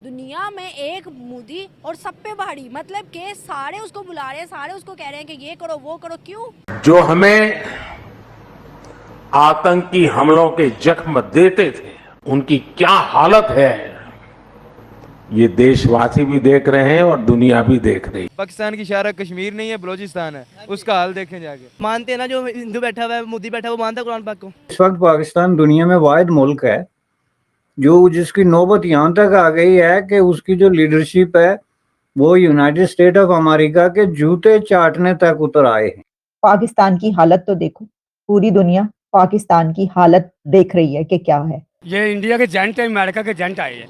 दुनिया में एक मोदी और सब पे भारी, मतलब कि सारे उसको बुला रहे हैं, सारे उसको कह रहे हैं कि ये करो वो करो। क्यों? जो हमें आतंकी हमलों के जख्म देते थे, उनकी क्या हालत है, ये देशवासी भी देख रहे हैं और दुनिया भी देख रही है। पाकिस्तान की शहर कश्मीर नहीं है, बलोचिस्तान है। उसका हाल देखें जाके। मानते हैं ना, जो हिंदू बैठा हुआ है, मोदी बैठा है, वो मानता है कुरान पाक को। इस वक्त पाकिस्तान दुनिया में वाहिद मुल्क है जो जिसकी नौबत यहाँ तक आ गई है कि उसकी जो लीडरशिप है वो यूनाइटेड स्टेट ऑफ अमेरिका के जूते चाटने तक उतर आए हैं। पाकिस्तान की हालत तो देखो, पूरी दुनिया पाकिस्तान की हालत देख रही है कि क्या है। ये इंडिया के एजेंट है, अमेरिका के एजेंट आए हैं।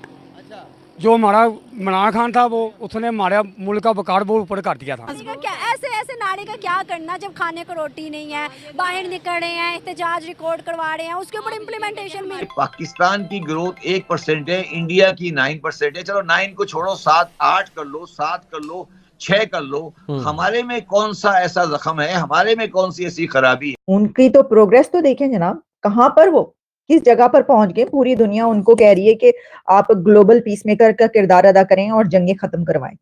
जो हमारा इमरान खान था वो उसने हमारे मुल्क का वकार बहुत ऊपर कर दिया था। क्या ऐसे ऐसे नारे का क्या करना जब खाने को रोटी नहीं है, बाहर निकल रहे हैं, एहतजाज रिकॉर्ड करवा रहे हैं, उसके ऊपर इम्प्लीमेंटेशन भी। पाकिस्तान की ग्रोथ 1% है, इंडिया की 9% है। चलो 9 को छोड़ो, 7 8 कर लो, 7 कर लो, 6 कर लो। हमारे में कौन सा ऐसा जख्म है, हमारे में कौन सी ऐसी खराबी है? उनकी तो प्रोग्रेस तो देखें जनाब, कहाँ पर वो किस जगह पर पहुंच गए। पूरी दुनिया उनको कह रही है कि आप ग्लोबल पीस मेकर का किरदार अदा करें और जंगें खत्म करवाएं,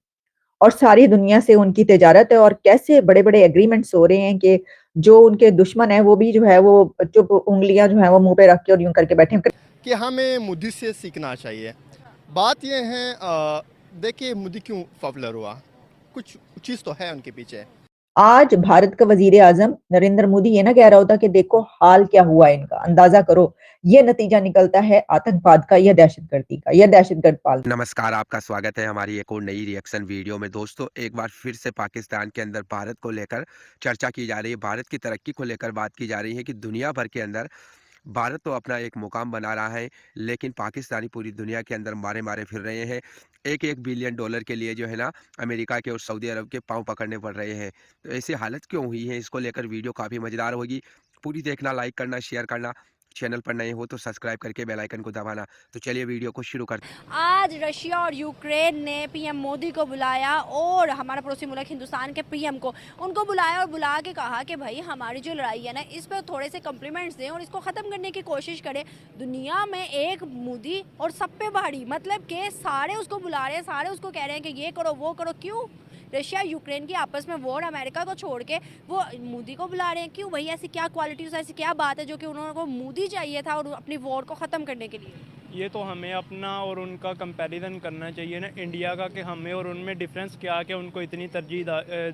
और सारी दुनिया से उनकी तिजारत है। और कैसे बड़े बड़े एग्रीमेंट्स हो रहे हैं कि जो उनके दुश्मन है वो भी जो है वो चुप उंगलियां जो है वो मुंह पे रख के और यूं करके बैठे हैं। कि हमें मोदी से सीखना चाहिए। बात यह है, देखिए मोदी क्यों पॉपुलर हुआ, कुछ चीज़ तो है उनके पीछे। आज भारत का वजीर आजम नरेंद्र मोदी ये ना कह रहा होता कि देखो हाल क्या हुआ इनका, अंदाजा करो, ये नतीजा निकलता है आतंकवाद का या दहशतगर्दी का या दहशतगर्द पाल। नमस्कार, आपका स्वागत है हमारी एक और नई रिएक्शन वीडियो में। दोस्तों, एक बार फिर से पाकिस्तान के अंदर भारत को लेकर चर्चा की जा रही है। भारत की तरक्की को लेकर बात की जा रही है कि दुनिया भर के अंदर भारत तो अपना एक मुकाम बना रहा है, लेकिन पाकिस्तानी पूरी दुनिया के अंदर मारे मारे फिर रहे हैं। एक एक बिलियन डॉलर के लिए जो है ना, अमेरिका के और सऊदी अरब के पांव पकड़ने पड़ रहे हैं। तो ऐसी हालत क्यों हुई है, इसको लेकर वीडियो काफ़ी मज़ेदार होगी। पूरी देखना, लाइक करना, शेयर करना, चैनल पर नए हो तो सब्सक्राइब करके बेल आइकन को दबाना। तो चलिए वीडियो को शुरू करते हैं। आज रशिया और यूक्रेन ने पीएम मोदी को बुलाया और हमारा पड़ोसी मुल्क हिंदुस्तान के पीएम को उनको बुलाया और बुला के कहा कि भाई हमारी जो लड़ाई है ना, इस पर थोड़े से कम्प्लीमेंट्स दें और इसको ख़त्म करने की कोशिश करें। दुनिया में एक मोदी और सब पे भारी, मतलब कि सारे उसको बुला रहे हैं, सारे उसको कह रहे हैं कि ये करो वो करो। क्यों? रशिया यूक्रेन की आपस में वॉर, अमेरिका को छोड़ के वो मोदी को बुला रहे हैं। क्यों भाई? ऐसी क्या क्वालिटीज़, ऐसी क्या बात है जो कि उन्होंने को मोदी चाहिए था और अपनी वॉर को ख़त्म करने के लिए? ये तो हमें अपना और उनका कंपैरिजन करना चाहिए ना, इंडिया का, कि हमें और उनमें डिफरेंस क्या कि उनको इतनी तरजीह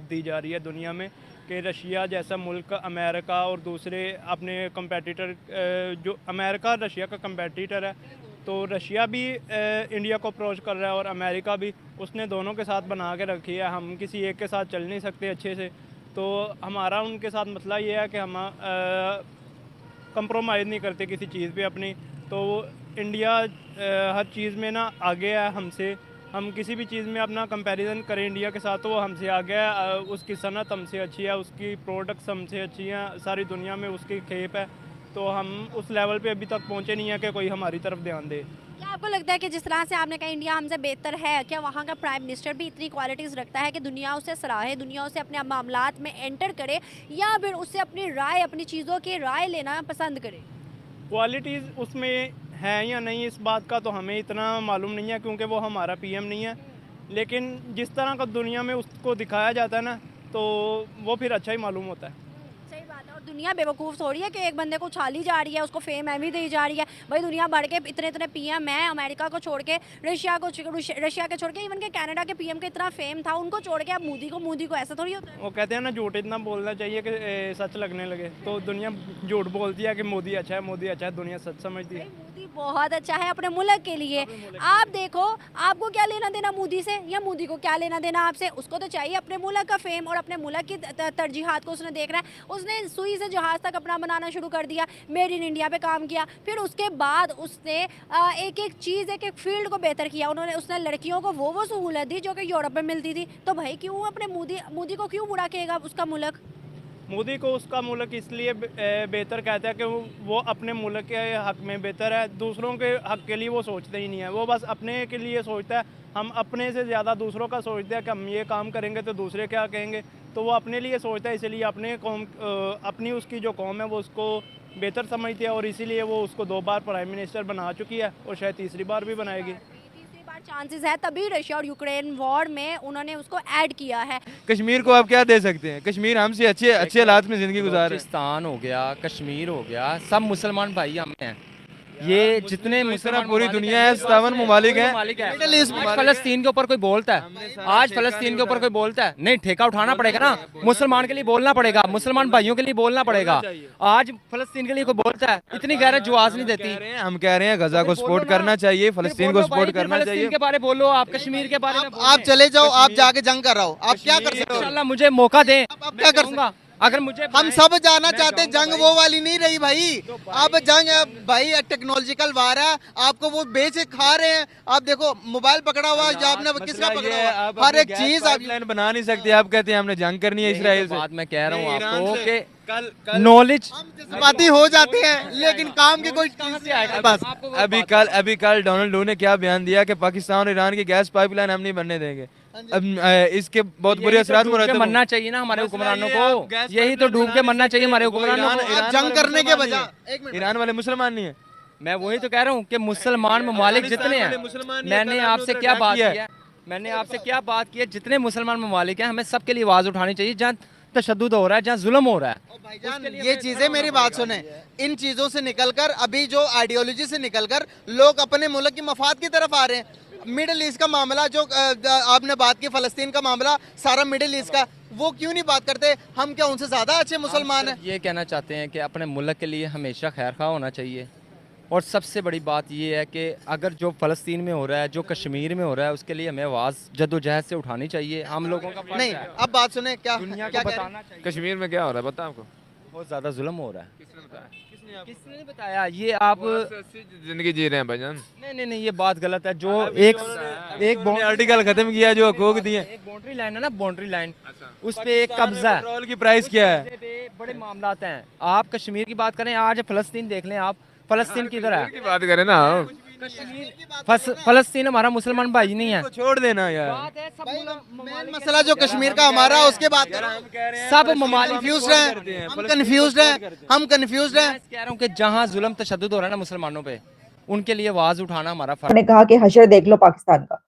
दी जा रही है दुनिया में कि रशिया जैसा मुल्क, अमेरिका और दूसरे अपने कंपेटिटर, जो अमेरिका रशिया का कंपेटिटर है, तो रशिया भी इंडिया को अप्रोच कर रहा है और अमेरिका भी। उसने दोनों के साथ बना के रखी है, हम किसी एक के साथ चल नहीं सकते अच्छे से। तो हमारा उनके साथ मसला ये है कि हम कंप्रोमाइज़ नहीं करते किसी चीज़ पे अपनी। तो इंडिया हर चीज़ में ना आगे है हमसे। हम किसी भी चीज़ में अपना कंपैरिजन करें इंडिया के साथ तो वो हमसे आगे है। उसकी सनत हमसे अच्छी है, उसकी प्रोडक्ट्स हमसे अच्छी हैं, सारी दुनिया में उसकी खेप है। तो हम उस लेवल पे अभी तक पहुँचे नहीं है कि कोई हमारी तरफ ध्यान दे। क्या आपको लगता है कि जिस तरह से आपने कहा इंडिया हमसे बेहतर है, क्या वहाँ का प्राइम मिनिस्टर भी इतनी क्वालिटीज़ रखता है कि दुनिया उसे सराहे, दुनिया उसे अपने मामलात में एंटर करे, या फिर उससे अपनी राय, अपनी चीज़ों की राय लेना पसंद करे? क्वालिटीज़ उसमें हैं या नहीं, इस बात का तो हमें इतना मालूम नहीं है क्योंकि वो हमारा पीएम नहीं है। लेकिन जिस तरह का दुनिया में उसको दिखाया जाता है ना, तो वो फिर अच्छा ही मालूम होता है। सही बात है। और दुनिया बेवकूफ़ हो रही है कि एक बंदे को छाली जा रही है, उसको फेम एमी दी जा रही है। भाई दुनिया बढ़ के इतने इतने पीएम हैं, अमेरिका को छोड़ के, रशिया के छोड़ के, इवन के कनाडा के पीएम के इतना फेम था, उनको छोड़ के अब मोदी को ऐसा थोड़ी होता है। वो कहते हैं ना, झूठ इतना बोलना चाहिए कि सच लगने लगे। तो दुनिया झूठ बोलती है कि मोदी अच्छा है, मोदी अच्छा है, दुनिया सच समझती है। मोदी बहुत अच्छा है अपने मुल्क के लिए। आप देखो, आपको क्या लेना देना मोदी से, या मोदी को क्या लेना देना आपसे? उसको तो चाहिए अपने मुल्क का फेम और अपने मुल्क की तरजीहात को उसने देखना है। उसने सुई से जहाज़ तक अपना बनाना शुरू कर दिया, मेड इन इंडिया पे काम किया। फिर उसके बाद उसने एक एक चीज़, एक एक फील्ड को बेहतर किया। उसने लड़कियों को वो सहूलत दी जो कि यूरोप में मिलती थी। तो भाई क्यों अपने मोदी को क्यों बुरा कहेगा उसका मुल्क? मोदी को उसका मुल्क इसलिए बेहतर कहता है कि वो अपने मुल्क के हक़ में बेहतर है। दूसरों के हक़ के लिए वो सोचते ही नहीं है, वो बस अपने के लिए सोचता है। हम अपने से ज़्यादा दूसरों का सोचते हैं कि हम ये काम करेंगे तो दूसरे क्या कहेंगे। तो वो अपने लिए सोचता है, इसलिए अपनी उसकी जो कौम है वो उसको बेहतर समझती है और इसीलिए वो उसको 2 बार प्राइम मिनिस्टर बना चुकी है और शायद तीसरी बार भी बनाएगी। चांसेस है, तभी रशिया और यूक्रेन वॉर में उन्होंने उसको ऐड किया है। कश्मीर को आप क्या दे सकते हैं? कश्मीर हमसे अच्छे अच्छे हालात में ज़िंदगी गुजार रहे हैं। बलूचिस्तान हो गया, कश्मीर हो गया, सब मुसलमान भाई हम हैं। ये जितने मुसलमान पूरी दुनिया है, 57 ममालिक हैं। मिडिल ईस्ट में फलस्तीन के ऊपर कोई बोलता है, आज फलस्तीन के ऊपर कोई बोलता है, नहीं ठेका उठाना पड़ेगा ना, मुसलमान के लिए बोलना पड़ेगा, मुसलमान भाइयों के लिए बोलना पड़ेगा। आज फलस्तीन के लिए कोई बोलता है, इतनी गैरत जो आज नहीं देती। हम कह रहे हैं गजा को सपोर्ट करना चाहिए, फलस्तीन को सपोर्ट करना चाहिए। फलस्तीन के बारे बोलो, आप कश्मीर के बारे में आप चले जाओ, आप जाके जंग कर रहा हो, आप क्या कर सकते हो? इंशाल्लाह मुझे मौका दें, आप क्या कर सकते? अगर मुझे हम सब जाना चाहते हैं, जंग वो वाली नहीं रही भाई। अब जंग भाई टेक्नोलॉजिकल वार है, आपको वो बेच खा रहे हैं। आप देखो मोबाइल पकड़ा हुआ है, आपने किसका पकड़ा हुआ है? हर एक चीज आप प्लान बना नहीं सकते। आप कहते हैं हमने जंग करनी है इसराइल से। बात मैं कह रहा हूँ आपको कि नॉलेज बातें हो जाते हैं, लेकिन काम की कोई चीज नहीं आएगा। बस अभी कल डोनाल्ड ने क्या बयान दिया कि पाकिस्तान और ईरान की गैस पाइपलाइन हम नहीं बनने देंगे। अब इसके बहुत बुरे असरात मुरतब मरना चाहिए ना हमारे हुक्मरानों को, यही तो डूब के मरना चाहिए हमारे हुक्मरानों को। जंग करने के बजाय ईरान वाले मुसलमान नहीं है। मैं वही तो कह रहा हूँ कि मुसलमान ममालिक जितने हैं, मैंने आपसे क्या बात किया, मैंने आपसे क्या बात की है, जितने मुसलमान ममालिक हैं हमें सबके लिए आवाज उठानी चाहिए। जहाँ तशद्दुद हो रहा है, जहाँ जुल्म हो रहा है, भाईजान ये चीजें मेरी बात सुने, इन चीजों से निकलकर अभी जो आइडियोलॉजी से निकलकर लोग अपने मुल्क की मफाद की तरफ आ रहे हैं। मिडिल ईस्ट का मामला जो आपने बात की, फलस्तीन का मामला, सारा मिडिल ईस्ट का, वो क्यों नहीं बात करते? हम क्या उनसे ज्यादा अच्छे मुसलमान हैं? ये कहना चाहते हैं कि अपने मुल्क के लिए हमेशा खैर खा होना चाहिए। और सबसे बड़ी बात ये है कि अगर जो फ़लस्तीन में हो रहा है, जो कश्मीर में हो रहा है, उसके लिए हमें आवाज़ जद्दोजहद से उठानी चाहिए। हम लोगों का नहीं, अब बात सुने, क्या दुनिया क्या को कह रहे बताना चाहिए। कश्मीर में क्या हो रहा है पता आपको? बहुत ज़्यादा जुल्म हो रहा है। किसने बताया? किसने बताया? ये आप जिंदगी जी रहे हैं भाईजान। नहीं ये बात गलत है। जो एक आर्टिकल खत्म किया जो हकूक दिए, एक बाउंड्री लाइन है ना, बाउंड्री लाइन, उस पे एक कब्जा है। पेट्रोल की प्राइस क्या है? बड़े मामलात हैं। आप कश्मीर की बात करें, आज फलस्तीन देख लें आप, फलस्तीन किधर है? की बात करें ना, फलस्तीन हमारा मुसलमान भाई नहीं है। छोड़ देना यार। मेन मसला जो कश्मीर का हमारा, उसके बाद सब ममालिक कंफ्यूज हैं, हम कंफ्यूज हैं, हम कंफ्यूज हैं। कह रहा हूँ कि जहाँ जुल्म तशद्दुद हो रहा है ना मुसलमानों पे, उनके लिए आवाज उठाना हमारा फर्ज। ने कहा कि हशर देख लो पाकिस्तान का।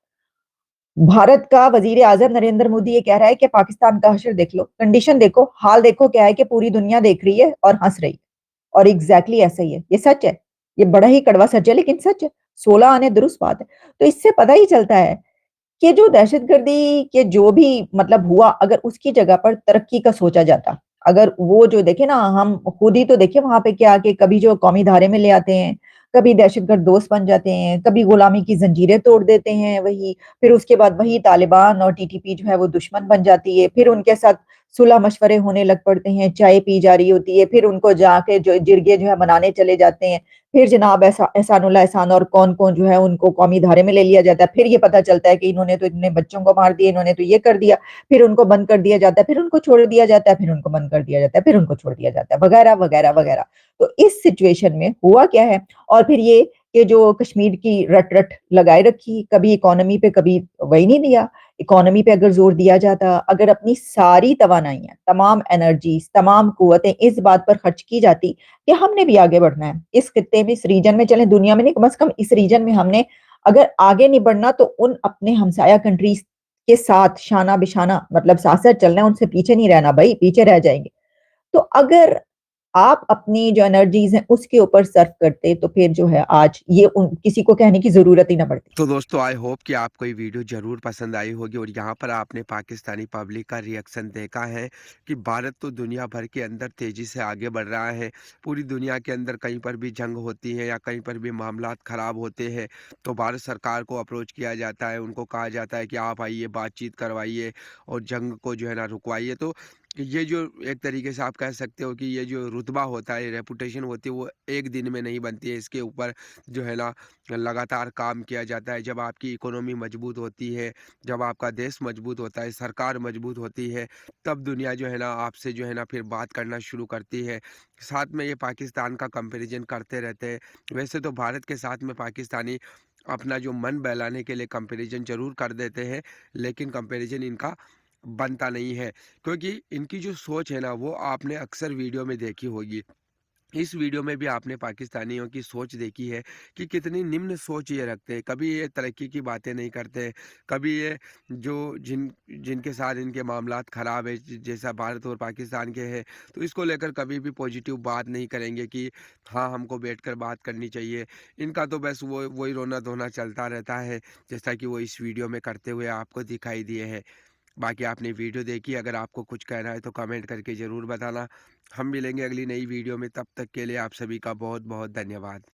भारत का वजीर आजम नरेंद्र मोदी ये कह रहा है कि पाकिस्तान का हशर देख लो, कंडीशन देखो, हाल देखो क्या है कि पूरी दुनिया देख रही है और हंस रही है। और एग्जैक्टली ऐसा ही है, ये सच है, ये बड़ा ही कड़वा सच है, लेकिन सच है। 16 आने दुरुस्त बात है। तो इससे पता ही चलता है कि जो दहशतगर्दी के जो भी मतलब हुआ, अगर उसकी जगह पर तरक्की का सोचा जाता, अगर वो जो देखे ना, हम खुद ही तो देखे वहां पे क्या, कि कभी जो कौमी धारे में ले आते हैं, कभी दहशतगर्द दोस्त बन जाते हैं, कभी गुलामी की जंजीरें तोड़ देते हैं वही, फिर उसके बाद वही तालिबान और टीटीपी जो है वो दुश्मन बन जाती है, फिर उनके साथ सुलह मशवरे होने लग पड़ते हैं, चाय पी जा रही होती है, फिर उनको जाके जो जिरगे जो है मनाने चले जाते हैं, फिर जनाब एहसानुल्लाह एहसान और कौन कौन जो है उनको कौमी धारे में ले लिया जाता है। फिर ये पता चलता है कि इन्होंने तो इतने बच्चों को मार दिया, इन्होंने तो ये कर दिया, फिर उनको बंद कर दिया जाता है, फिर उनको छोड़ दिया जाता है, फिर उनको बंद कर दिया जाता है, फिर उनको छोड़ दिया जाता है, वगैरह वगैरह वगैरह। तो इस सिचुएशन में हुआ क्या है, और फिर ये कि जो कश्मीर की रट लगाए रखी, कभी इकोनॉमी पे कभी वही नहीं दिया। इकोनॉमी पे अगर जोर दिया जाता, अगर अपनी सारी तवानाइयां, तमाम एनर्जीज, तमाम कुव्वतें इस बात पर खर्च की जाती कि हमने भी आगे बढ़ना है इस खित्ते में, इस रीजन में, चले दुनिया में नहीं, कम से कम इस रीजन में हमने अगर आगे नहीं बढ़ना तो उन अपने हमसाया कंट्रीज के साथ शाना बिशाना, मतलब साथ साथ चलना है, उनसे पीछे नहीं रहना भाई, पीछे रह जाएंगे। तो अगर आप अपनी जो एनर्जीज हैं उसके ऊपर सर्व करते तो फिर जो है आज ये किसी को कहने की जरूरत ही ना पड़ती। तो दोस्तों आई होप कि आपको ये वीडियो ज़रूर पसंद आई होगी और यहाँ पर आपने पाकिस्तानी पब्लिक का रिएक्शन देखा है कि भारत तो दुनिया भर के अंदर तेज़ी से आगे बढ़ रहा है। पूरी दुनिया के अंदर कहीं पर भी जंग होती है या कहीं पर भी मामलात ख़राब होते हैं तो भारत सरकार को अप्रोच किया जाता है, उनको कहा जाता है कि आप आइए, बातचीत करवाइए और जंग को जो है ना रुकवाइए। तो ये जो एक तरीके से आप कह सकते हो कि ये जो रुतबा होता है, रेपुटेशन होती है, वो एक दिन में नहीं बनती है। इसके ऊपर जो है ना लगातार काम किया जाता है। जब आपकी इकोनॉमी मजबूत होती है, जब आपका देश मजबूत होता है, सरकार मजबूत होती है, तब दुनिया जो है ना आपसे जो है ना फिर बात करना शुरू करती है। साथ में ये पाकिस्तान का कंपैरिजन करते रहते हैं। वैसे तो भारत के साथ में पाकिस्तानी अपना जो मन बहलाने के लिए कंपैरिजन ज़रूर कर देते हैं, लेकिन कंपैरिजन इनका बनता नहीं है क्योंकि इनकी जो सोच है ना वो आपने अक्सर वीडियो में देखी होगी। इस वीडियो में भी आपने पाकिस्तानियों की सोच देखी है कि कितनी निम्न सोच ये रखते हैं। कभी ये तरक्की की बातें नहीं करते, कभी ये जो जिनके साथ इनके मामलात ख़राब है जैसा भारत और पाकिस्तान के हैं, तो इसको लेकर कभी भी पॉजिटिव बात नहीं करेंगे कि हाँ, हमको बैठकर बात करनी चाहिए। इनका तो बस वही रोना-धोना चलता रहता है, जैसा कि वो इस वीडियो में करते हुए आपको दिखाई दिए हैं। बाकी आपने वीडियो देखी, अगर आपको कुछ कहना है तो कमेंट करके ज़रूर बताना। हम मिलेंगे अगली नई वीडियो में, तब तक के लिए आप सभी का बहुत बहुत धन्यवाद।